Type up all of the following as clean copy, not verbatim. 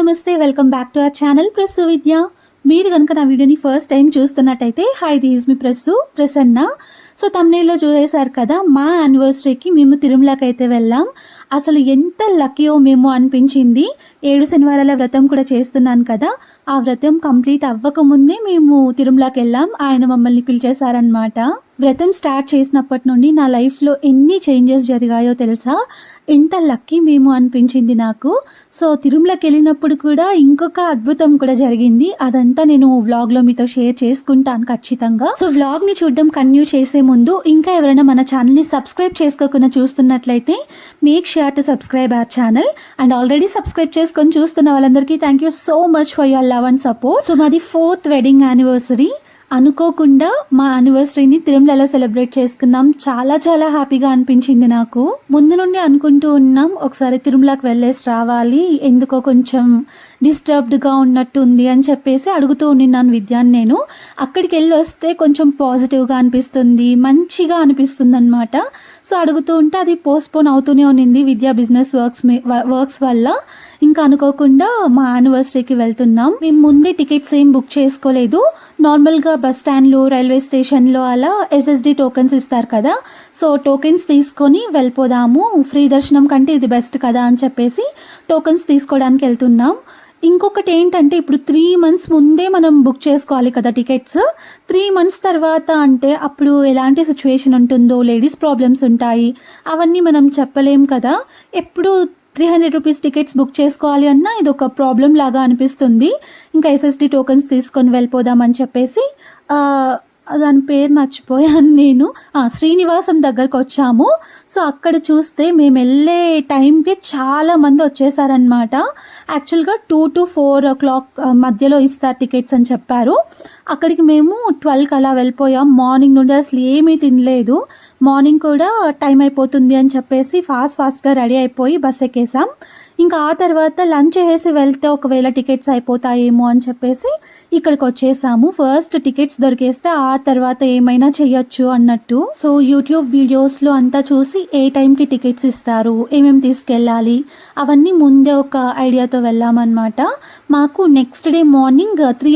నమస్తే, welcome back to our channel ప్రస్సు విద్య. మీరు కనుక నా వీడియోని ఫస్ట్ టైం చూస్తున్నట్టయితే హాయ్, దిస్ ఈజ్ మీ ప్రసన్న. సో తమ్నేల్లో చూసేశారు కదా, మా యానివర్సరీకి మేము తిరుమలకి అయితే వెళ్ళాం. అసలు ఎంత లక్కీయో మేము అనిపించింది. 7 శనివారాల వ్రతం కూడా చేస్తున్నాను కదా, ఆ వ్రతం కంప్లీట్ అవ్వకముందే మేము తిరుమలకి వెళ్ళాం. ఆయన మమ్మల్ని పిలిచేశారనమాట. వ్రతం స్టార్ట్ చేసినప్పటి నుండి నా లైఫ్లో ఎన్ని చేంజెస్ జరిగాయో తెలుసా, ఎంత లక్కీ మేము అనిపించింది నాకు. సో తిరుమలకి వెళ్ళినప్పుడు కూడా ఇంకొక అద్భుతం కూడా జరిగింది. అదంతా నేను వ్లాగ్లో మీతో షేర్ చేసుకుంటాను ఖచ్చితంగా. సో వ్లాగ్ని చూడడం కంటిన్యూ చేసే ముందు ఇంకా ఎవరైనా మన ఛానల్ని సబ్స్క్రైబ్ చేసుకోకుండా చూస్తున్నట్లయితే make sure to subscribe our channel. And already subscribe చేసుకొని చూస్తున్న వాళ్ళందరికీ thank you so much for your love and support. So మాది 4th వెడ్డింగ్ యానివర్సరీ. అనుకోకుండా మా యానివర్సరీని తిరుమలలో సెలబ్రేట్ చేసుకున్నాం. చాలా చాలా హ్యాపీగా అనిపించింది నాకు. ముందు నుండి అనుకుంటూ ఉన్నాం ఒకసారి తిరుమలకి వెళ్ళేసి రావాలి, ఎందుకో కొంచెం డిస్టర్బ్డ్గా ఉన్నట్టు ఉంది అని చెప్పేసి అడుగుతూ ఉన్నాను విద్యాన్ని. నేను అక్కడికి వెళ్ళి వస్తే కొంచెం పాజిటివ్గా అనిపిస్తుంది, మంచిగా అనిపిస్తుంది అనమాట. సో అడుగుతూ ఉంటే అది పోస్ట్పోన్ అవుతూనే ఉన్నింది విద్యా బిజినెస్ వర్క్స్ వల్ల. ఇంకా అనుకోకుండా మా యానివర్సరీకి వెళ్తున్నాం. మేము ముందే టికెట్స్ ఏం బుక్ చేసుకోలేదు. నార్మల్గా బస్ స్టాండ్లో, రైల్వే స్టేషన్లో అలా SSD టోకెన్స్ ఇస్తారు కదా, సో టోకెన్స్ తీసుకొని వెళ్ళిపోదాము, ఫ్రీ దర్శనం కంటే ఇది బెస్ట్ కదా అని చెప్పేసి టోకెన్స్ తీసుకోవడానికి వెళ్తున్నాం. ఇంకొకటి ఏంటంటే, ఇప్పుడు 3 months ముందే మనం బుక్ చేసుకోవాలి కదా టికెట్స్. 3 months తర్వాత అంటే అప్పుడు ఎలాంటి సిచ్యువేషన్ ఉంటుందో, లేడీస్ ప్రాబ్లమ్స్ ఉంటాయి, అవన్నీ మనం చెప్పలేం కదా. ఎప్పుడు 300 రూపీస్ టికెట్స్ బుక్ చేసుకోవాలి అన్నా ఇది ఒక ప్రాబ్లం లాగా అనిపిస్తుంది. ఇంకా SSD టోకెన్స్ తీసుకొని వెళ్ళిపోదామని చెప్పేసి దాని పేరు మర్చిపోయాను నేను. శ్రీనివాసం దగ్గరకు వచ్చాము. సో అక్కడ చూస్తే మేము వెళ్ళే టైంకి చాలా మంది వచ్చేసారనమాట. యాక్చువల్గా 2 to 4 o'clock మధ్యలో ఇస్తారు టికెట్స్ అని చెప్పారు. అక్కడికి మేము 12కి అలా వెళ్ళిపోయాం. మార్నింగ్ నుండి అసలు ఏమీ తినలేదు. మార్నింగ్ కూడా టైం అయిపోతుంది అని చెప్పేసి ఫాస్ట్గా రెడీ అయిపోయి బస్ ఎక్కేసాం. ఇంకా ఆ తర్వాత లంచ్ చేసి వెళ్తే ఒకవేళ టికెట్స్ అయిపోతాయేమో అని చెప్పేసి ఇక్కడికి వచ్చేసాము. ఫస్ట్ టికెట్స్ దొరికేస్తే ఆ తర్వాత ఏమైనా చెయ్యొచ్చు అన్నట్టు. సో యూట్యూబ్ వీడియోస్లో అంతా చూసి ఏ టైంకి టికెట్స్ ఇస్తారు, ఏమేమి తీసుకెళ్ళాలి, అవన్నీ ముందే ఒక ఐడియాతో వెళ్ళామన్నమాట. మాకు నెక్స్ట్ డే మార్నింగ్ 3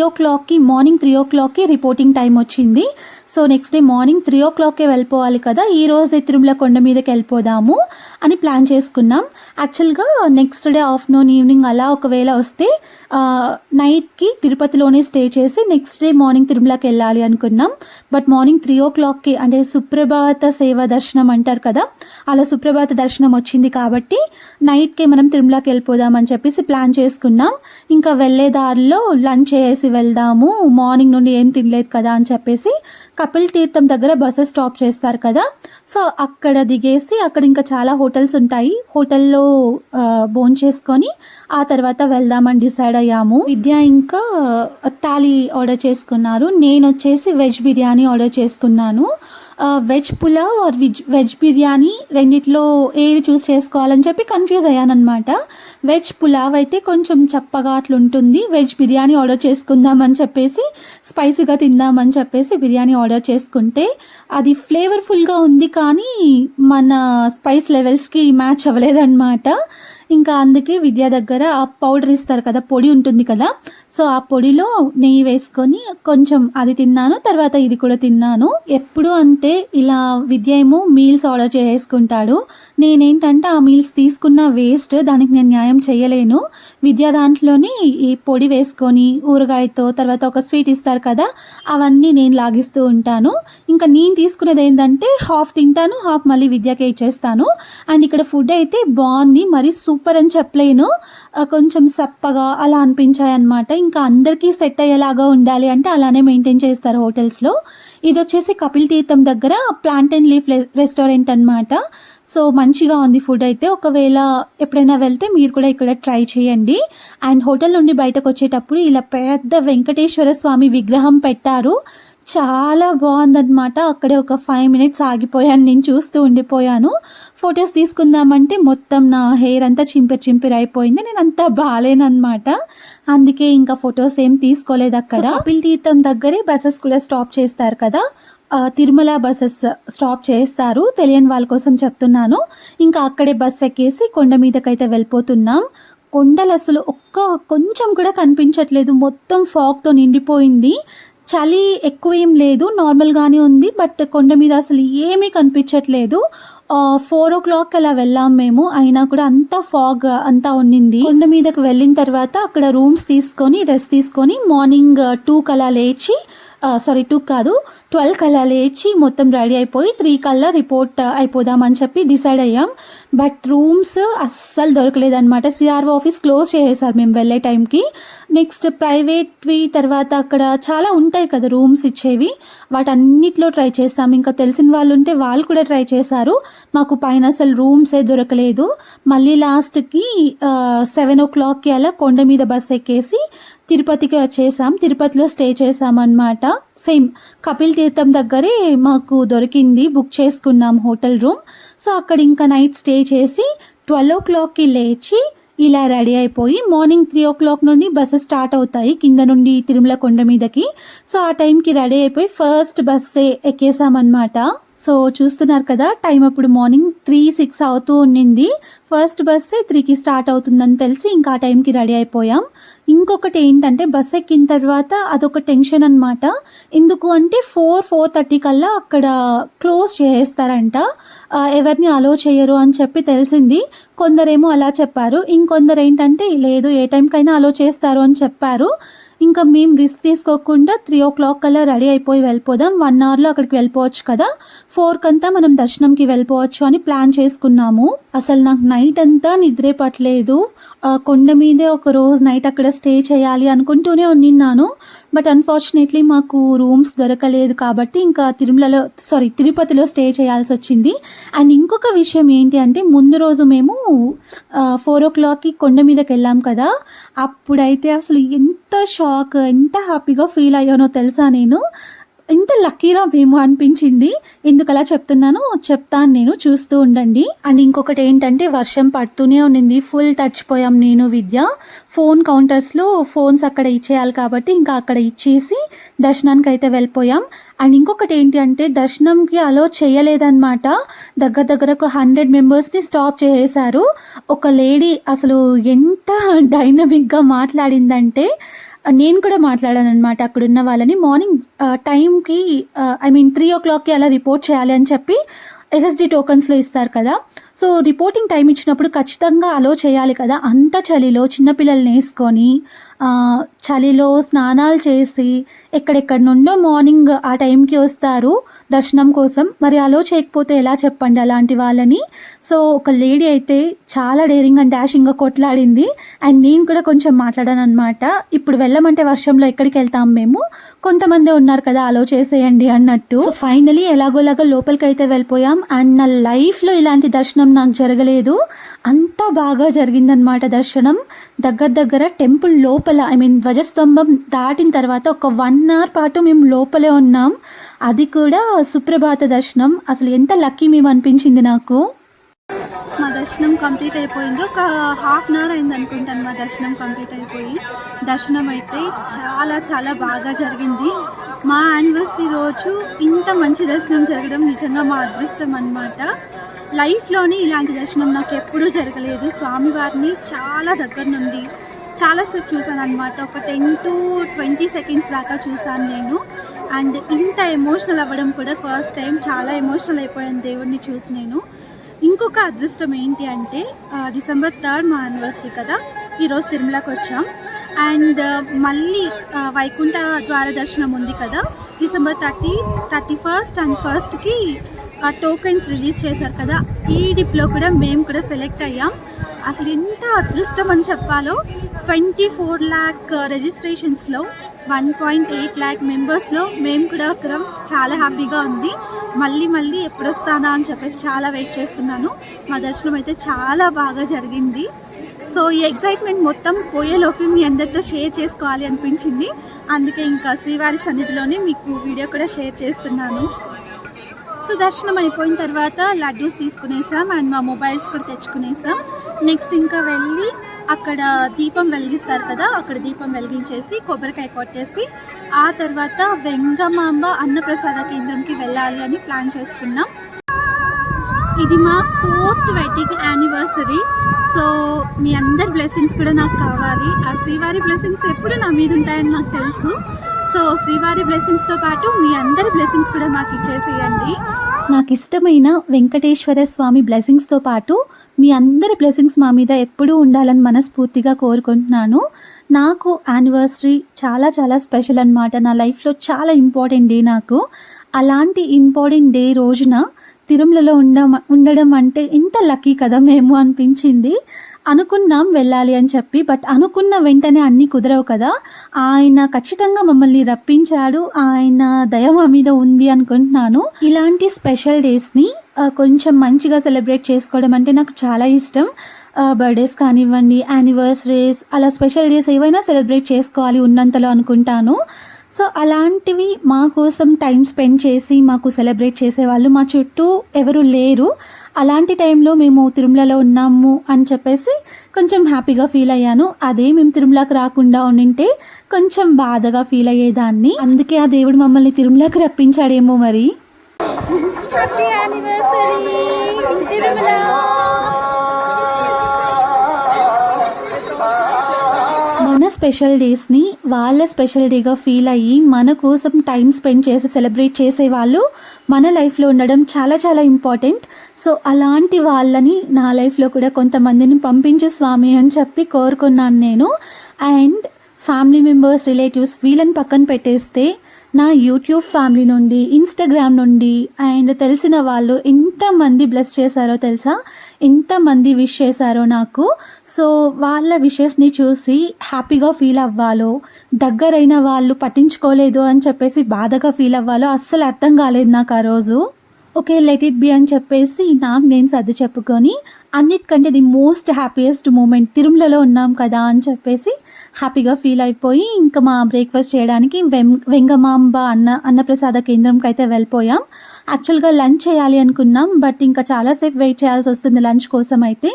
o'clockకి రిపోర్టింగ్ టైం వచ్చింది. సో నెక్స్ట్ డే మార్నింగ్ 3 o'clockకే వెళ్ళిపోవాలి కదా, ఈ రోజే తిరుమల కొండ మీదకి వెళ్ళిపోదాము అని ప్లాన్ చేసుకున్నాం. యాక్చువల్గా నెక్స్ట్ డే ఆఫ్టర్నూన్, ఈవినింగ్ అలా ఒకవేళ వస్తే నైట్కి తిరుపతిలోనే స్టే చేసి నెక్స్ట్ డే మార్నింగ్ తిరుమలకి వెళ్ళాలి అనుకున్నాం. బట్ మార్నింగ్ 3 o'clockకి అంటే సుప్రభాత సేవ దర్శనం అంటారు కదా, అలా సుప్రభాత దర్శనం వచ్చింది కాబట్టి నైట్కే మనం తిరుమలకి వెళ్ళిపోదామని చెప్పేసి ప్లాన్ చేసుకున్నాం. ఇంకా వెళ్ళే దారిలో లంచ్ చేసి వెళ్దాము, మార్నింగ్ నుండి ఏం తినలేదు కదా అని చెప్పేసి కపిల్ తీర్థం దగ్గర బస్సెస్ స్టాప్ చేస్తారు కదా, సో అక్కడ దిగేసి అక్కడ ఇంకా చాలా హోటల్స్ ఉంటాయి, హోటల్లో భోంచేసుకొని చేసుకొని ఆ తర్వాత వెళ్దామని డిసైడ్ అయ్యాము. విద్య ఇంకా థాలీ ఆర్డర్ చేసుకున్నారు, నేను వచ్చేసి వెజ్ బిర్యానీ ఆర్డర్ చేసుకున్నాను. Veg pulao or veg biryani రెండిట్లో ఏది చూస్ చేసుకోవాలని చెప్పి కన్ఫ్యూజ్ అయ్యానమాట. వెజ్ పులావ్ అయితే కొంచెం చప్పగా అట్లుంటుంది, వెజ్ బిర్యానీ ఆర్డర్ చేసుకుందామని చెప్పేసి స్పైసీగా తిందామని చెప్పేసి బిర్యానీ ఆర్డర్ చేసుకుంటే అది ఫ్లేవర్ఫుల్గా ఉంది కానీ మన స్పైస్ లెవెల్స్కి మ్యాచ్ అవ్వలేదన్నమాట. ఇంకా అందుకే విద్య దగ్గర ఆ పౌడర్ ఇస్తారు కదా, పొడి ఉంటుంది కదా, సో ఆ పొడిలో నెయ్యి వేసుకొని కొంచెం అది తిన్నాను, తర్వాత ఇది కూడా తిన్నాను. ఎప్పుడు అంతే, ఇలా విద్య ఏమో మీల్స్ ఆర్డర్ చేసుకుంటాడు, నేనేంటంటే ఆ మీల్స్ తీసుకున్న వేస్ట్, దానికి నేను న్యాయం చేయలేను. విద్య దాంట్లోని ఈ పొడి వేసుకొని ఊరగాయతో తర్వాత ఒక స్వీట్ ఇస్తారు కదా, అవన్నీ నేను లాగిస్తూ ఉంటాను. ఇంకా నేను తీసుకునేది ఏంటంటే హాఫ్ తింటాను, హాఫ్ మళ్ళీ విద్యకే ఇచ్చేస్తాను. అండ్ ఇక్కడ ఫుడ్ అయితే బాగుంది, మరి సూపర్ అని చెప్పలేను, కొంచెం సప్పగా అలా అనిపించాయి అన్నమాట. ఇంకా అందరికీ సెట్ అయ్యేలాగా ఉండాలి అంటే అలానే మెయింటైన్ చేస్తారు హోటల్స్లో. ఇది వచ్చేసి కపిల్ తీర్థం దగ్గర ప్లాంట్ అండ్ లీఫ్ రెస్టారెంట్ అనమాట. సో మంచిగా ఉంది ఫుడ్ అయితే, ఒకవేళ ఎప్పుడైనా వెళ్తే మీరు కూడా ఇక్కడ ట్రై చేయండి. అండ్ హోటల్ నుండి బయటకు వచ్చేటప్పుడు ఇలా పెద్ద వెంకటేశ్వర స్వామి విగ్రహం పెట్టారు, చాలా బాగుందన్నమాట. అక్కడే ఒక 5 minutes ఆగిపోయాను, నేను చూస్తూ ఉండిపోయాను. ఫొటోస్ తీసుకుందామంటే మొత్తం నా హెయిర్ అంతా చింపిరి అయిపోయింది, నేను అంతా బాగాలేనమాట. అందుకే ఇంకా ఫొటోస్ ఏం తీసుకోలేదు అక్కడ. కపిల్ తీర్థం దగ్గరే బస్సెస్ కూడా స్టాప్ చేస్తారు కదా, తిరుమల బస్సెస్ స్టాప్ చేస్తారు, తెలియని వాళ్ళ కోసం చెప్తున్నాను. ఇంకా అక్కడే బస్ ఎక్కేసి కొండ మీదకైతే వెళ్ళిపోతున్నాం. కొండలు అసలు కొంచెం కూడా కనిపించట్లేదు, మొత్తం ఫాగ్తో నిండిపోయింది. చలి ఎక్కువ ఏం లేదు, నార్మల్గానే ఉంది. బట్ కొండ మీద అసలు ఏమీ కనిపించట్లేదు. 4 అలా వెళ్ళాం మేము, అయినా కూడా అంతా ఫాగ్ అంతా ఉన్నింది. కొండ మీదకి వెళ్ళిన తర్వాత అక్కడ రూమ్స్ తీసుకొని రెస్ట్ తీసుకొని మార్నింగ్ 2 కలా లేచి 2 కాదు 12 కల్లా లేచి మొత్తం రెడీ అయిపోయి 3 కల్లా రిపోర్ట్ అయిపోదామని చెప్పి డిసైడ్ అయ్యాం. బట్ రూమ్స్ అస్సలు దొరకలేదన్నమాట. సిఆర్ఓ ఆఫీస్ క్లోజ్ చేసేసారు మేము వెళ్ళే టైంకి. నెక్స్ట్ ప్రైవేట్వి, తర్వాత అక్కడ చాలా ఉంటాయి కదా రూమ్స్ ఇచ్చేవి, వాటన్నిటిలో ట్రై చేసాం. ఇంకా తెలిసిన వాళ్ళు ఉంటే వాళ్ళు కూడా ట్రై చేశారు. మాకు పైన అసలు రూమ్సే దొరకలేదు. మళ్ళీ లాస్ట్కి 7 అలా కొండ మీద బస్ ఎక్కేసి తిరుపతికి వచ్చేసాం. తిరుపతిలో స్టే చేసామన్నమాట. సేమ్ కపిల్ తీర్థం దగ్గరే మాకు దొరికింది, బుక్ చేసుకున్నాం హోటల్ రూమ్. సో అక్కడ ఇంకా నైట్ స్టే చేసి 12 లేచి ఇలా రెడీ అయిపోయి మార్నింగ్ 3 నుండి బస్సెస్ స్టార్ట్ అవుతాయి కింద నుండి తిరుమల కొండ మీదకి. సో ఆ టైంకి రెడీ అయిపోయి ఫస్ట్ బస్సే ఎక్కేసామన్నమాట. సో చూస్తున్నారు కదా టైం అప్పుడు మార్నింగ్ 3-6 అవుతూ ఉండింది. ఫస్ట్ బస్సే 3కి స్టార్ట్ అవుతుందని తెలిసి ఇంకా ఆ టైంకి రెడీ అయిపోయాం. ఇంకొకటి ఏంటంటే బస్ ఎక్కిన తర్వాత అదొక టెన్షన్ అనమాట. ఎందుకు అంటే 4-4:30 కల్లా అక్కడ క్లోజ్ చేసేస్తారంట, ఎవరిని అలో చేయరు అని చెప్పి తెలిసింది. కొందరేమో అలా చెప్పారు, ఇంకొందరు ఏంటంటే లేదు ఏ టైంకైనా అలో చేస్తారు అని చెప్పారు. ఇంకా మేము రిస్క్ తీసుకోకుండా 3 కల్లా రెడీ అయిపోయి వెళ్ళిపోదాం, 1 అవర్లో అక్కడికి వెళ్ళిపోవచ్చు కదా, 4 మనం దర్శనంకి వెళ్ళిపోవచ్చు అని ప్లాన్ చేసుకున్నాము. అసలు నాకు నైట్ అంతా నిద్రే పట్టలేదు. కొండ మీదే ఒక రోజు నైట్ అక్కడ స్టే చేయాలి అనుకుంటూనే ఉండిన్నాను. బట్ అన్ఫార్చునేట్లీ మాకు రూమ్స్ దొరకలేదు కాబట్టి ఇంకా తిరుపతిలో స్టే చేయాల్సి వచ్చింది. అండ్ ఇంకొక విషయం ఏంటి అంటే ముందు రోజు మేము 4 కొండ మీదకి వెళ్ళాం కదా, అప్పుడైతే అసలు ఎంత హ్యాపీగా ఫీల్ అయ్యానో తెలుసా. నేను ఎంత లక్కీరా మేము అనిపించింది. ఎందుకు అలా చెప్తాను నేను, చూస్తూ ఉండండి. అండ్ ఇంకొకటి ఏంటంటే వర్షం పడుతూనే ఉండింది, ఫుల్ తడిచిపోయాం నేను విద్య. ఫోన్ కౌంటర్స్లో ఫోన్స్ అక్కడ ఇచ్చేయాలి కాబట్టి ఇంకా అక్కడ ఇచ్చేసి దర్శనానికి అయితే వెళ్ళిపోయాం. అండ్ ఇంకొకటి ఏంటి అంటే దర్శనంకి అలో చేయలేదన్నమాట. దగ్గర ఒక 100 మెంబర్స్ని స్టాప్ చేసేసారు. ఒక లేడీ అసలు ఎంత డైనమిక్గా మాట్లాడిందంటే, నేను కూడా మాట్లాడాను అనమాట అక్కడున్న వాళ్ళని. మార్నింగ్ టైంకి 3 అలా రిపోర్ట్ చేయాలి అని చెప్పి ఎస్ఎస్డి టోకన్స్లో ఇస్తారు కదా. సో రిపోర్టింగ్ టైం ఇచ్చినప్పుడు ఖచ్చితంగా అలో చేయాలి కదా. అంత చలిలో చిన్నపిల్లల్ని వేసుకొని చలిలో స్నానాలు చేసి ఎక్కడెక్కడ నుండో మార్నింగ్ ఆ టైంకి వస్తారు దర్శనం కోసం. మరి అలో చేయకపోతే ఎలా చెప్పండి అలాంటి వాళ్ళని. సో ఒక లేడీ అయితే చాలా డేరింగ్ అండ్ డాషింగ్గా కొట్లాడింది. అండ్ నేను కూడా కొంచెం మాట్లాడాను అనమాట. ఇప్పుడు వెళ్ళమంటే వర్షంలో ఎక్కడికి వెళ్తాం మేము, కొంతమంది ఉన్నారు కదా అలో చేసేయండి అన్నట్టు. సో ఫైనలీ ఎలాగోలాగా లోపలికి అయితే వెళ్ళిపోయాం. అండ్ నా లైఫ్లో ఇలాంటి దర్శనం నాకు జరగలేదు, అంతా బాగా జరిగిందనమాట దర్శనం. దగ్గర టెంపుల్ లోపల ధ్వజస్తంభం దాటిన తర్వాత ఒక 1 అవర్ పాటు మేము లోపలే ఉన్నాం. అది కూడా సుప్రభాత దర్శనం. అసలు ఎంత లక్కీ మేము అనిపించింది నాకు. మా దర్శనం కంప్లీట్ అయిపోయింది, ఒక ½ అవర్ అయింది అనుకుంటాను మా దర్శనం కంప్లీట్ అయిపోయి. దర్శనం అయితే చాలా బాగా జరిగింది. మా యానివర్సరీ రోజు ఇంత మంచి దర్శనం జరగడం నిజంగా మా అదృష్టం అన్నమాట. లైఫ్లోని ఇలాంటి దర్శనం నాకు ఎప్పుడూ జరగలేదు. స్వామివారిని చాలా దగ్గర నుండి చాలాసేపు చూసాను అనమాట. ఒక 10-20 సెకండ్స్ దాకా చూసాను నేను. అండ్ ఇంత ఎమోషనల్ అవ్వడం కూడా ఫస్ట్ టైం. చాలా ఎమోషనల్ అయిపోయాను దేవుడిని చూసి నేను. ఇంకొక అదృష్టం ఏంటి అంటే December 3 మా యానివర్సరీ కదా, ఈరోజు తిరుమలకి వచ్చాం. అండ్ మళ్ళీ వైకుంఠ ద్వార దర్శనం ఉంది కదా, December 30, 31 అండ్ 1కి టోకెన్స్ రిలీజ్ చేశారు కదా, ఈ డిప్లో కూడా మేము కూడా సెలెక్ట్ అయ్యాం. అసలు ఎంత అదృష్టం అని చెప్పాలో. 24 lakh రిజిస్ట్రేషన్స్లో 1.8 lakh మెంబర్స్లో మేము కూడా ఒకరం. చాలా హ్యాపీగా ఉంది. మళ్ళీ ఎప్పుడు వస్తానా అని చెప్పేసి చాలా వెయిట్ చేస్తున్నాను. మా దర్శనం అయితే చాలా బాగా జరిగింది. సో ఈ ఎగ్జైట్మెంట్ మొత్తం పోయేలోపు మీ అందరితో షేర్ చేసుకోవాలి అనిపించింది. అందుకే ఇంకా శ్రీవారి సన్నిధిలోనే మీకు వీడియో కూడా షేర్ చేస్తున్నాను. సో దర్శనం అయిపోయిన తర్వాత లడ్డూస్ తీసుకునేసాం అండ్ మా మొబైల్స్ కూడా తెచ్చుకునేసాం. నెక్స్ట్ ఇంకా వెళ్ళి అక్కడ దీపం వెలిగిస్తారు కదా, అక్కడ దీపం వెలిగించేసి కొబ్బరికాయ కొట్టేసి ఆ తర్వాత వెంగమాంబ అన్నప్రసాద కేంద్రంకి వెళ్ళాలి అని ప్లాన్ చేసుకున్నాం. ఇది మా 4th వెడ్డింగ్ యానివర్సరీ. సో మీ అందరి బ్లెస్సింగ్స్ కూడా నాకు కావాలి. ఆ శ్రీవారి బ్లెస్సింగ్స్ ఎప్పుడు నా మీద ఉంటాయని నాకు తెలుసు. సో శ్రీవారి బ్లెస్సింగ్స్తో పాటు మీ అందరి బ్లెస్సింగ్స్ కూడా మాకు ఇచ్చేసేయండి. నాకు ఇష్టమైన వెంకటేశ్వర స్వామి బ్లెస్సింగ్స్తో పాటు మీ అందరి బ్లెస్సింగ్స్ మా మీద ఎప్పుడూ ఉండాలని మనస్ఫూర్తిగా కోరుకుంటున్నాను. నాకు యానివర్సరీ చాలా చాలా స్పెషల్ అనమాట. నా లైఫ్లో చాలా ఇంపార్టెంట్ డే నాకు. అలాంటి ఇంపార్టెంట్ డే రోజున తిరుమలలో ఉండడం అంటే ఇంత లక్కీ కదా మేము అనిపించింది. అనుకున్నాం వెళ్ళాలి అని చెప్పి, బట్ అనుకున్న వెంటనే అన్నీ కుదరవు కదా. ఆయన ఖచ్చితంగా మమ్మల్ని రప్పించాడు. ఆయన దయ మా మీద ఉంది అనుకుంటున్నాను. ఇలాంటి స్పెషల్ డేస్ని కొంచెం మంచిగా సెలబ్రేట్ చేసుకోవడం అంటే నాకు చాలా ఇష్టం. బర్త్డేస్ కానివ్వండి, యానివర్సరీస్, అలా స్పెషల్ డేస్ ఏవైనా సెలబ్రేట్ చేసుకోవాలి ఉన్నంతలో అనుకుంటాను. సో అలాంటివి మా కోసం టైం స్పెండ్ చేసి మాకు సెలబ్రేట్ చేసేవాళ్ళు మా చుట్టూ ఎవరు లేరు. అలాంటి టైంలో మేము తిరుమలలో ఉన్నాము అని చెప్పేసి కొంచెం హ్యాపీగా ఫీల్ అయ్యాను. అదే మేము తిరుమలకు రాకుండా ఉండింటే కొంచెం బాధగా ఫీల్ అయ్యేదాన్ని. అందుకే ఆ దేవుడు మమ్మల్ని తిరుమలకు రప్పించాడేమో మరి. Happy anniversary Tirumala. మన స్పెషల్ డేస్ని వాళ్ళ స్పెషల్ డేగా ఫీల్ అయ్యి మన కోసం టైం స్పెండ్ చేసి సెలబ్రేట్ చేసేవాళ్ళు మన లైఫ్లో ఉండడం చాలా చాలా ఇంపార్టెంట్. సో అలాంటి వాళ్ళని నా లైఫ్లో కూడా కొంతమందిని పంపించు స్వామి అని చెప్పి కోరుకున్నాను నేను. అండ్ ఫ్యామిలీ మెంబర్స్, రిలేటివ్స్ వీళ్ళని పక్కన పెట్టేస్తే నా యూట్యూబ్ ఫ్యామిలీ నుండి, ఇన్స్టాగ్రామ్ నుండి అండ్ తెలిసిన వాళ్ళు ఎంతమంది బ్లెస్ చేశారో తెలుసా, ఎంతమంది విష్ చేశారో నాకు. సో వాళ్ళ విషెస్ని చూసి హ్యాపీగా ఫీల్ అవ్వాలో, దగ్గరైన వాళ్ళు పట్టించుకోలేదు అని చెప్పేసి బాధగా ఫీల్ అవ్వాలో అస్సలు అర్థం కాలేదు నాకు ఆ రోజు. ఓకే, లెట్ ఇట్ బి అని చెప్పేసి నాకు నేను సర్ది చెప్పుకొని అన్నిటికంటే ది మోస్ట్ హ్యాపీయెస్ట్ మూమెంట్ తిరుమలలో ఉన్నాం కదా అని చెప్పేసి హ్యాపీగా ఫీల్ అయిపోయి ఇంకా మా బ్రేక్ఫాస్ట్ చేయడానికి వెంగమాంబ అన్నప్రసాద కేంద్రంకి అయితే వెళ్ళిపోయాం. యాక్చువల్గా లంచ్ చేయాలి అనుకున్నాం, బట్ ఇంకా చాలాసేపు వెయిట్ చేయాల్సి వస్తుంది లంచ్ కోసం. అయితే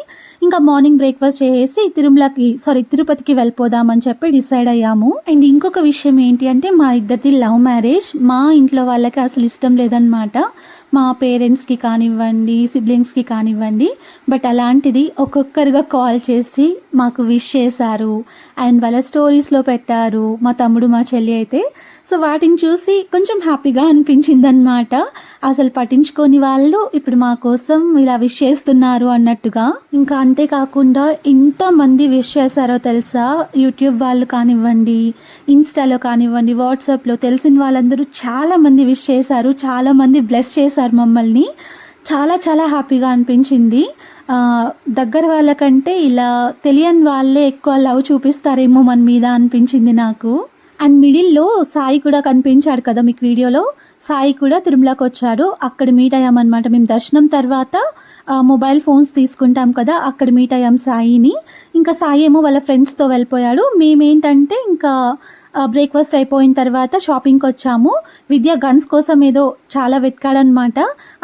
ఇంకా మార్నింగ్ బ్రేక్ఫాస్ట్ చేసేసి తిరుపతికి వెళ్ళిపోదామని చెప్పి డిసైడ్ అయ్యాము. అండ్ ఇంకొక విషయం ఏంటి అంటే మా ఇద్దరిది లవ్ మ్యారేజ్. మా ఇంట్లో వాళ్ళకి అసలు ఇష్టం లేదనమాట, మా పేరెంట్స్కి కానివ్వండి, సిబ్లింగ్స్కి కానివ్వండి. బట్ అలాంటిది ఒక్కొక్కరుగా కాల్ చేసి మాకు విష్ చేశారు అండ్ వాళ్ళ స్టోరీస్లో పెట్టారు మా తమ్ముడు మా చెల్లి అయితే. సో వాటిని చూసి కొంచెం హ్యాపీగా అనిపించింది అనమాట. అసలు పట్టించుకొని వాళ్ళు ఇప్పుడు మా కోసం ఇలా విష్ చేస్తున్నారు అన్నట్టుగా. ఇంకా అంతేకాకుండా ఎంతమంది విష్ చేశారో తెలుసా, యూట్యూబ్ వాళ్ళు కానివ్వండి, ఇన్స్టాలో కానివ్వండి, వాట్సాప్లో తెలిసిన వాళ్ళందరూ చాలామంది విష్ చేశారు, చాలామంది బ్లెస్ చేశారు మమ్మల్ని. చాలా చాలా హ్యాపీగా అనిపించింది. దగ్గర వాళ్ళకంటే ఇలా తెలియని వాళ్ళే ఎక్కువ లవ్ చూపిస్తారేమో మన మీద అనిపించింది నాకు. అండ్ మిడిల్లో సాయి కూడా కనిపించాడు కదా మీకు వీడియోలో. సాయి కూడా తిరుమలకు వచ్చాడు. అక్కడ మీట్ అయ్యామన్నమాట. మేము దర్శనం తర్వాత మొబైల్ ఫోన్స్ తీసుకుంటాం కదా, అక్కడ మీట్ అయ్యాం సాయిని. ఇంకా సాయి ఏమో వాళ్ళ ఫ్రెండ్స్తో వెళ్ళిపోయాడు. మేమేంటంటే ఇంకా బ్రేక్ఫాస్ట్ అయిపోయిన తర్వాత షాపింగ్కి వచ్చాము. విద్య గన్స్ కోసం ఏదో చాలా వెతికాడనమాట.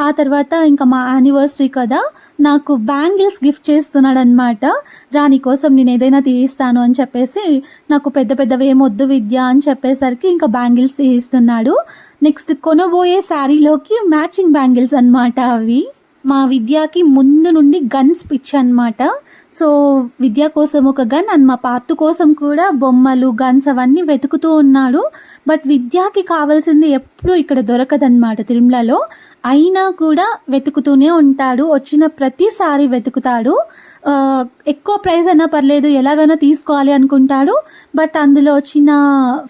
ఆ తర్వాత ఇంకా మా యానివర్సరీ కదా, నాకు బ్యాంగిల్స్ గిఫ్ట్ చేస్తున్నాడు అనమాట. రాని కోసం నేను ఏదైనా తీయిస్తాను అని చెప్పేసి నాకు పెద్ద పెద్దవి ఏమొద్దు విద్య అని చెప్పేసరికి ఇంకా బ్యాంగిల్స్ తీయిస్తున్నాడు. నెక్స్ట్ కొనబోయే శారీలోకి మ్యాచింగ్ బ్యాంగిల్స్ అనమాట అవి. మా విద్యకి ముందు నుండి గన్స్ పిచ్చి అనమాట. సో విద్య కోసం ఒక గన్ అండ్ మా పార్తు కోసం కూడా బొమ్మలు, గన్స్ అవన్నీ వెతుకుతూ ఉన్నాడు. బట్ విద్యకి కావాల్సింది ఎప్పుడు ఇక్కడ దొరకదన్నమాట తిరుమలలో. అయినా కూడా వెతుకుతూనే ఉంటాడు, వచ్చిన ప్రతిసారి వెతుకుతాడు. ఎక్కువ ప్రైస్ అయినా పర్లేదు, ఎలాగైనా తీసుకోవాలి అనుకుంటాడు. బట్ అందులో వచ్చిన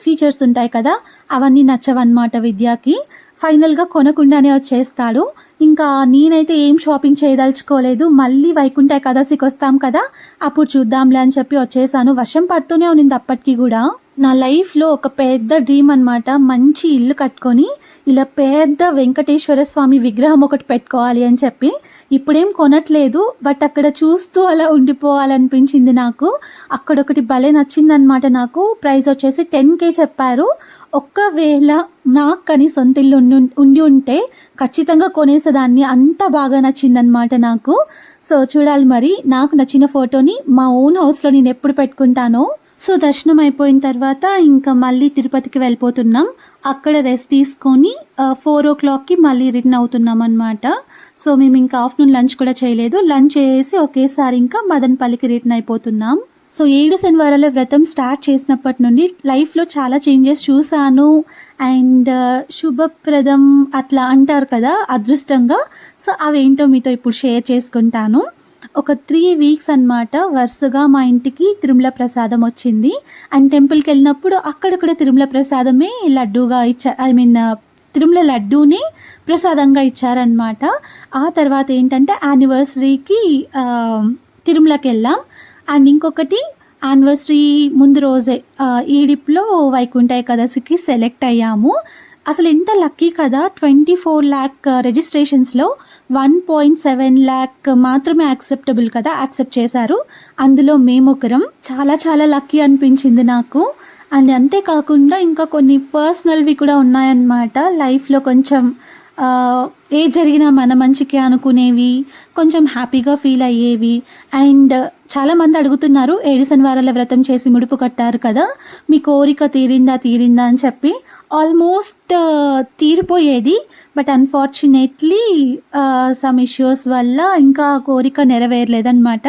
ఫీచర్స్ ఉంటాయి కదా, అవన్నీ నచ్చవన్నమాట విద్యకి. ఫైనల్గా కొనకుండానే వచ్చేస్తాడు. ఇంకా నేనైతే ఏం షాపింగ్ చేయదలుచుకోలేదు, మళ్ళీ వైకుంఠ ఏకాదశికి వస్తాం కదా అప్పుడు చూద్దాంలే అని చెప్పి వచ్చేసాను. వర్షం పడుతూనే ఉన్నింది అప్పటికి కూడా. నా లైఫ్లో ఒక పెద్ద డ్రీమ్ అనమాట, మంచి ఇల్లు కట్టుకొని ఇలా పెద్ద వెంకటేశ్వర స్వామి విగ్రహం ఒకటి పెట్టుకోవాలి అని చెప్పి. ఇప్పుడేం కొనట్లేదు, బట్ అక్కడ చూస్తూ అలా ఉండిపోవాలనిపించింది నాకు. అక్కడొకటి భలే నచ్చిందనమాట నాకు. ప్రైస్ వచ్చేసి 10K చెప్పారు. ఒక్కవేళ నాకు కానీ సొంత ఇల్లు ఉండి ఉంటే ఖచ్చితంగా కొనేసేదాన్ని, అంత బాగా నచ్చిందనమాట నాకు. సో చూడాలి మరి, నాకు నచ్చిన ఫోటోని మా ఓన్ హౌస్లో నేను ఎప్పుడు పెట్టుకుంటానో సో దర్శనం అయిపోయిన తర్వాత ఇంకా మళ్ళీ తిరుపతికి వెళ్ళిపోతున్నాం. అక్కడ రెస్ట్ తీసుకొని 4:00కి మళ్ళీ రిటర్న్ అవుతున్నాం అనమాట. సో మేము ఇంకా ఆఫ్టర్నూన్ లంచ్ కూడా చేయలేదు. లంచ్ చేసి ఒకేసారి ఇంకా మదనపల్లికి రిటర్న్ అయిపోతున్నాం. సో 7 శనివారాల వ్రతం స్టార్ట్ చేసినప్పటి నుండి లైఫ్లో చాలా చేంజెస్ చూశాను. అండ్ శుభప్రదం అట్లా అంటారు కదా, అదృష్టంగా. సో అవేంటో మీతో ఇప్పుడు షేర్ చేసుకుంటాను. ఒక 3 వీక్స్ అనమాట వరుసగా మా ఇంటికి తిరుమల ప్రసాదం వచ్చింది. అండ్ టెంపుల్కి వెళ్ళినప్పుడు అక్కడ కూడా తిరుమల ప్రసాదమే లడ్డూగా తిరుమల లడ్డూని ప్రసాదంగా ఇచ్చారనమాట. ఆ తర్వాత ఏంటంటే యానివర్సరీకి తిరుమలకి వెళ్ళాం. అండ్ ఇంకొకటి యానివర్సరీ ముందు రోజే ఈడిప్లో వైకుంఠ ఏకాదశికి సెలెక్ట్ అయ్యాము. అసలు ఎంత లక్కీ కదా, 24 lakh రిజిస్ట్రేషన్స్లో 1.7 lakh మాత్రమే యాక్సెప్టబుల్ కదా, యాక్సెప్ట్ చేశారు. అందులో మేమొకరం. చాలా చాలా లక్కీ అనిపించింది నాకు. అండ్ అంతేకాకుండా ఇంకా కొన్ని పర్సనల్వి కూడా ఉన్నాయన్నమాట. లైఫ్లో కొంచెం ఏ జరిగినా మన మంచికి అనుకునేవి, కొంచెం హ్యాపీగా ఫీల్ అయ్యేవి. అండ్ చాలామంది అడుగుతున్నారు, 7 శనివారాల వ్రతం చేసి ముడుపు కట్టారు కదా, మీ కోరిక తీరిందా అని చెప్పి. ఆల్మోస్ట్ తీరిపోయేది. బట్ అన్ఫార్చునేట్లీ సమ్ ఇష్యూస్ వల్ల ఇంకా కోరిక నెరవేరలేదన్నమాట.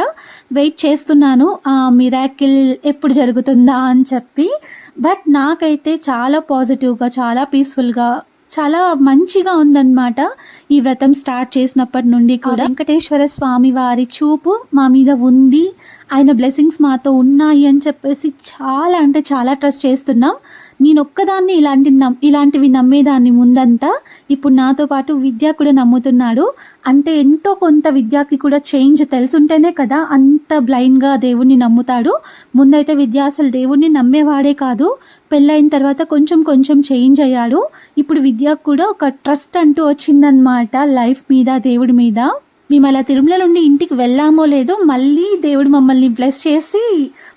వెయిట్ చేస్తున్నాను ఆ మిరాకిల్ ఎప్పుడు జరుగుతుందా అని చెప్పి. బట్ నాకైతే చాలా పాజిటివ్గా, చాలా పీస్ఫుల్గా, చాలా మంచిగా ఉందన్నమాట ఈ వ్రతం స్టార్ట్ చేసినప్పటి నుండి కూడా. వెంకటేశ్వర స్వామి వారి చూపు మా మీద ఉంది, ఆయన బ్లెస్సింగ్స్ మాతో ఉన్నాయి అని చెప్పేసి చాలా అంటే చాలా ట్రస్ట్ చేస్తున్నాం. నేను ఒక్కదాన్ని ఇలాంటివి నమ్మేదాన్ని ముందంతా. ఇప్పుడు నాతో పాటు విద్య కూడా నమ్ముతున్నాడు. అంటే ఎంతో కొంత విద్యకి కూడా చేంజ్ తెలుసుంటేనే కదా అంత బ్లైండ్గా దేవుణ్ణి నమ్ముతాడు. ముందైతే విద్య అసలు దేవుణ్ణి నమ్మేవాడే కాదు. పెళ్ళైన తర్వాత కొంచెం చేంజ్ అయ్యాడు. ఇప్పుడు విద్యకు కూడా ఒక ట్రస్ట్ అంటూ వచ్చిందనమాట లైఫ్ మీద, దేవుడి మీద. మేము అలా తిరుమల నుండి ఇంటికి వెళ్ళామో లేదో మళ్ళీ దేవుడు మమ్మల్ని బ్లెస్ చేసి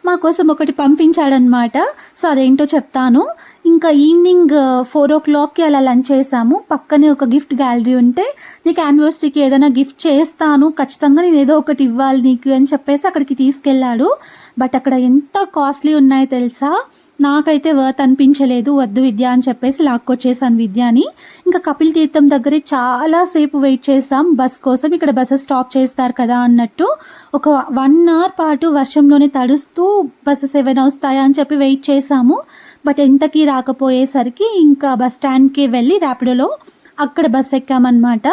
మా కోసం ఒకటి పంపించాడనమాట. సో అదేంటో చెప్తాను. ఇంకా ఈవినింగ్ 4:00కి అలా లంచ్ చేసాము. పక్కనే ఒక గిఫ్ట్ గ్యాలరీ ఉంటే, నీకు యానివర్సరీకి ఏదైనా గిఫ్ట్ చేస్తాను, ఖచ్చితంగా నేను ఏదో ఒకటి ఇవ్వాలి నీకు అని చెప్పేసి అక్కడికి తీసుకెళ్ళాడు. బట్ అక్కడ ఎంత కాస్ట్లీ ఉన్నాయో తెలుసా, నాకైతే వర్త్ అనిపించలేదు. వద్దు విద్య అని చెప్పేసి లాక్కొచ్చేసాను విద్యాని. ఇంకా కపిల్ తీర్థం దగ్గరే చాలాసేపు వెయిట్ చేసాం బస్ కోసం. ఇక్కడ బస్సెస్ స్టాప్ చేస్తారు కదా అన్నట్టు ఒక 1 hour పాటు వర్షంలోనే తడుస్తూ బస్సెస్ ఏమైనా వస్తాయా అని చెప్పి వెయిట్ చేసాము. బట్ ఎంతకీ రాకపోయేసరికి ఇంకా బస్ స్టాండ్కి వెళ్ళి ర్యాపిడోలో అక్కడ బస్ ఎక్కామన్నమాట.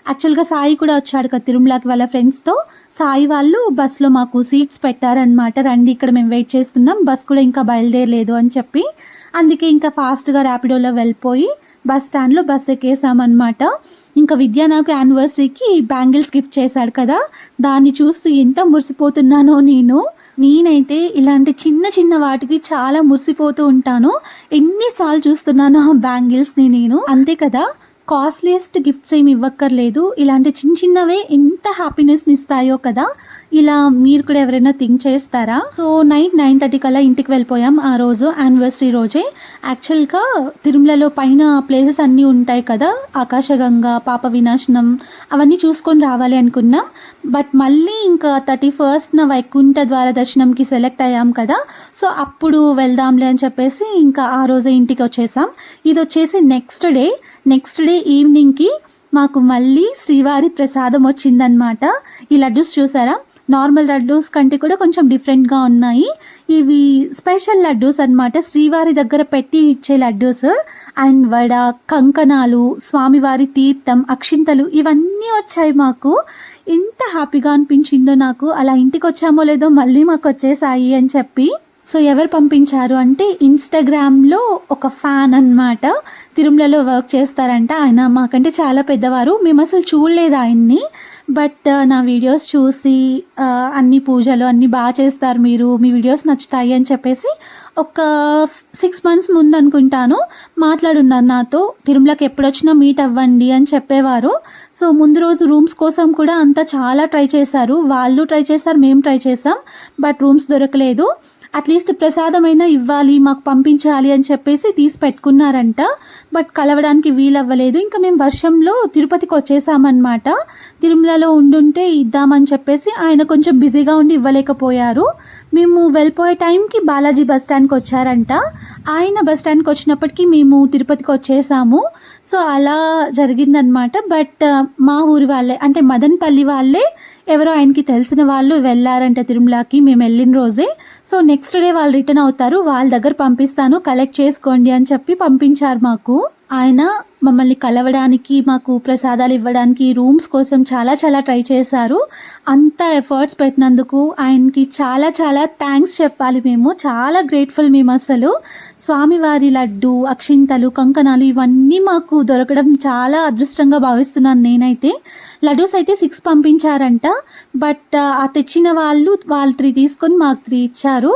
యాక్చువల్గా సాయి కూడా వచ్చాడు కదా తిరుమలకి వాళ్ళ ఫ్రెండ్స్తో. సాయి వాళ్ళు బస్లో మాకు సీట్స్ పెట్టారనమాట. రండి ఇక్కడ మేము వెయిట్ చేస్తున్నాం, బస్ కూడా ఇంకా బయలుదేరలేదు అని చెప్పి. అందుకే ఇంకా ఫాస్ట్గా ర్యాపిడోలో వెళ్ళిపోయి బస్ స్టాండ్లో బస్ ఎక్కేసామన్నమాట. ఇంకా విద్య నాకు యానివర్సరీకి బ్యాంగిల్స్ గిఫ్ట్ చేశాడు కదా, దాన్ని చూస్తూ ఎంత మురిసిపోతున్నానో నేనైతే ఇలాంటి చిన్న వాటికి చాలా మురిసిపోతూ ఉంటాను. ఎన్నిసార్లు చూస్తున్నానో బ్యాంగిల్స్ని నేను. అంతే కదా, కాస్ట్లీయెస్ట్ గిఫ్ట్స్ ఏమి ఇవ్వక్కర్లేదు, ఇలాంటి చిన్నవే ఎంత హ్యాపీనెస్ని ఇస్తాయో కదా. ఇలా మీరు కూడా ఎవరైనా థింక్ చేస్తారా? సో నైట్ 9:30 కల్లా ఇంటికి వెళ్ళిపోయాం. ఆ రోజు యానివర్సరీ రోజే. యాక్చువల్గా తిరుమలలో పైన ప్లేసెస్ అన్నీ ఉంటాయి కదా, ఆకాశగంగా, పాప వినాశనం, అవన్నీ చూసుకొని రావాలి అనుకున్నాం. బట్ మళ్ళీ ఇంకా 31st వైకుంఠ ద్వార దర్శనంకి సెలెక్ట్ అయ్యాం కదా, సో అప్పుడు వెళ్దాంలే అని చెప్పేసి ఇంకా ఆ రోజే ఇంటికి వచ్చేసాం. ఇది వచ్చేసి నెక్స్ట్ డే ఈవినింగ్కి మాకు మళ్ళీ శ్రీవారి ప్రసాదం వచ్చిందనమాట. ఈ లడ్డూస్ చూసారా, నార్మల్ లడ్డూస్ కంటే కూడా కొంచెం డిఫరెంట్గా ఉన్నాయి. ఇవి స్పెషల్ లడ్డూస్ అనమాట, శ్రీవారి దగ్గర పెట్టి ఇచ్చే లడ్డూస్. అండ్ వడ, కంకణాలు, స్వామివారి తీర్థం, అక్షింతలు ఇవన్నీ వచ్చాయి మాకు. ఎంత హ్యాపీగా అనిపించిందో నాకు. అలా ఇంటికి వచ్చామో లేదో మళ్ళీ మాకు వచ్చేసాయి అని చెప్పి. సో ఎవరు పంపించారు అంటే, ఇన్స్టాగ్రామ్లో ఒక ఫ్యాన్ అన్నమాట, తిరుమలలో వర్క్ చేస్తారంట. ఆయన మాకంటే చాలా పెద్దవారు. మేము అసలు చూడలేదు ఆయన్ని. బట్ నా వీడియోస్ చూసి అన్ని పూజలు అన్నీ బాగా చేస్తారు మీరు, మీ వీడియోస్ నచ్చుతాయి అని చెప్పేసి ఒక 6 months ముందు అనుకుంటాను మాట్లాడున్నారు నాతో. తిరుమలకి ఎప్పుడొచ్చినా మీట్ అవ్వండి అని చెప్పేవారు. సో ముందు రోజు రూమ్స్ కోసం కూడా అంతా చాలా ట్రై చేశారు. వాళ్ళు ట్రై చేశారు, మేము ట్రై చేసాం. బట్ రూమ్స్ దొరకలేదు. అట్లీస్ట్ ప్రసాదమైనా ఇవ్వాలి, మాకు పంపించాలి అని చెప్పేసి తీసి పెట్టుకున్నారంట. బట్ కలవడానికి వీలవ్వలేదు. ఇంకా మేము వర్షంలో తిరుపతికి వచ్చేసామన్నమాట. తిరుమలలో ఉండుంటే ఇద్దామని చెప్పేసి ఆయన కొంచెం బిజీగా ఉండి ఇవ్వలేకపోయారు. మేము వెళ్ళిపోయే టైంకి బాలాజీ బస్ స్టాండ్కి వచ్చారంట. ఆయన బస్ స్టాండ్కి వచ్చినప్పటికీ మేము తిరుపతికి వచ్చేసాము. సో అలా జరిగిందనమాట. బట్ మా ఊరి వాళ్ళే అంటే మదనపల్లి వాళ్ళే ఎవరో ఆయనకి తెలిసిన వాళ్ళు వెళ్ళారంట తిరుమలకి మేము వెళ్ళిన రోజే. సో నెక్స్ట్ డే వాళ్ళు రిటర్న్ అవుతారు, వాళ్ళ దగ్గర పంపిస్తాను, కలెక్ట్ చేసుకోండి అని చెప్పి పంపించారు మాకు. ఆయన మమ్మల్ని కలవడానికి, మాకు ప్రసాదాలు ఇవ్వడానికి, రూమ్స్ కోసం చాలా చాలా ట్రై చేశారు. అంత ఎఫర్ట్స్ పెట్టినందుకు ఆయనకి చాలా చాలా థ్యాంక్స్ చెప్పాలి. మేము చాలా గ్రేట్ఫుల్. మేము అసలు స్వామివారి లడ్డు, అక్షింతలు, కంకణాలు ఇవన్నీ మాకు దొరకడం చాలా అదృష్టంగా భావిస్తున్నాను నేనైతే. లడ్డూస్ అయితే 6 పంపించారంట. బట్ ఆ తెచ్చిన వాళ్ళు 3 తీసుకొని మాకు 3 ఇచ్చారు.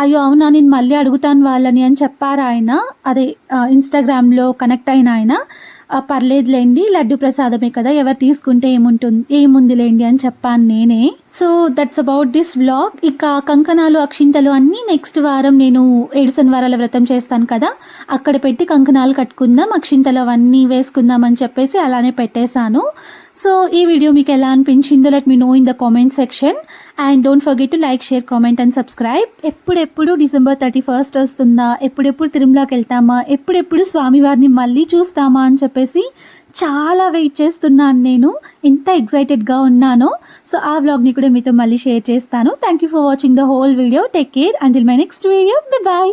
అయ్యో అవునా, నేను మళ్ళీ అడుగుతాను వాళ్ళని అని చెప్పారు ఆయన. అదే ఇన్స్టాగ్రామ్లో కనెక్ట్ అయిన ఆయన. పర్లేదులేండి, లడ్డు ప్రసాదమే కదా, ఎవరు తీసుకుంటే ఏముందిలేండి అని చెప్పాను నేనే. So that's about this vlog. ఇక కంకణాలు, అక్షింతలు అన్నీ నెక్స్ట్ వారం నేను 7 శనివారాల వ్రతం చేస్తాను కదా, అక్కడ పెట్టి కంకణాలు కట్టుకుందాం, అక్షింతలు అవన్నీ వేసుకుందాం అని చెప్పేసి అలానే పెట్టేశాను. సో ఈ వీడియో మీకు ఎలా అనిపించిందో let me know in the comment section. And don't forget to like, share, comment and subscribe. ఎప్పుడెప్పుడు December 31st వస్తుందా, ఎప్పుడెప్పుడు తిరుమలకి వెళ్తామా, ఎప్పుడెప్పుడు స్వామివారిని మళ్ళీ చూస్తామా అని చెప్పేసి చాలా వెయిట్ చేస్తున్నాను నేను. ఎంత ఎక్సైటెడ్గా ఉన్నానో. సో ఆ వ్లాగ్ని కూడా మీతో మళ్ళీ షేర్ చేస్తాను. Thank you for watching the whole video. Take care until my next video. Bye.